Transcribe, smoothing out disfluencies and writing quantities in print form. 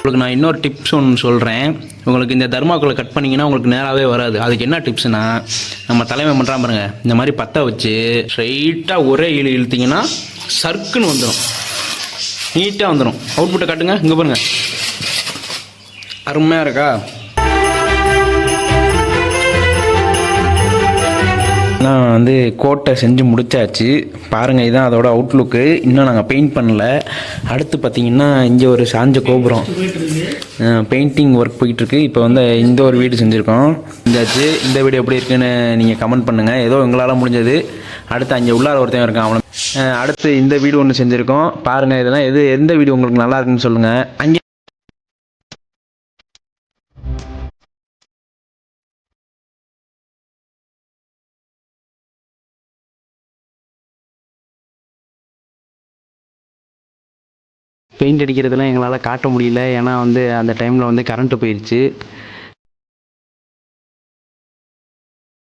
உங்களுக்கு நான் இன்னொரு டிப்ஸ் ஒன்று சொல்கிறேன். உங்களுக்கு இந்த தர்மாக்கோலை கட் பண்ணிங்கன்னா உங்களுக்கு நேராகவே வராது. அதுக்கு என்ன டிப்ஸ்னால், நம்ம தலைமை பண்ணுறான் பாருங்கள், இந்த மாதிரி பற்ற வச்சு ஸ்ட்ரைட்டாக ஒரே இழுத்தீங்கன்னா சர்க்குன்னு வந்துடும், நீட்டாக வந்துடும். அவுட்புட்டை காட்டுங்க, இங்கே பாருங்கள், அருமையாக இருக்கா? நான் வந்து கோட்டை செஞ்சு முடித்தாச்சு பாருங்கள். இதுதான் அதோட அவுட்லுக்கு. இன்னும் நாங்கள் பெயிண்ட் பண்ணல. அடுத்து பார்த்திங்கன்னா இங்கே ஒரு சாஞ்ச கோபுரம் பெயிண்டிங் ஒர்க் போயிட்டுருக்கு. இப்போ வந்து இந்த ஒரு வீடு செஞ்சுருக்கோம். இந்த வீடு எப்படி இருக்குன்னு நீங்கள் கமெண்ட் பண்ணுங்கள். ஏதோ எங்களால் முடிஞ்சது. அடுத்து அங்கே உள்ளார ஒருத்தன் இருக்கான், அவனை. அடுத்து இந்த வீடு ஒன்று செஞ்சுருக்கோம் பாருங்கள். இதெல்லாம் எந்த வீடு உங்களுக்கு நல்லா இருக்குன்னு சொல்லுங்கள். அங்கே பெயிண்ட் அடிக்கிறதுலாம் எங்களால் காட்ட முடியல, ஏன்னா வந்து அந்த டைமில் வந்து கரண்ட்டு போயிடுச்சு.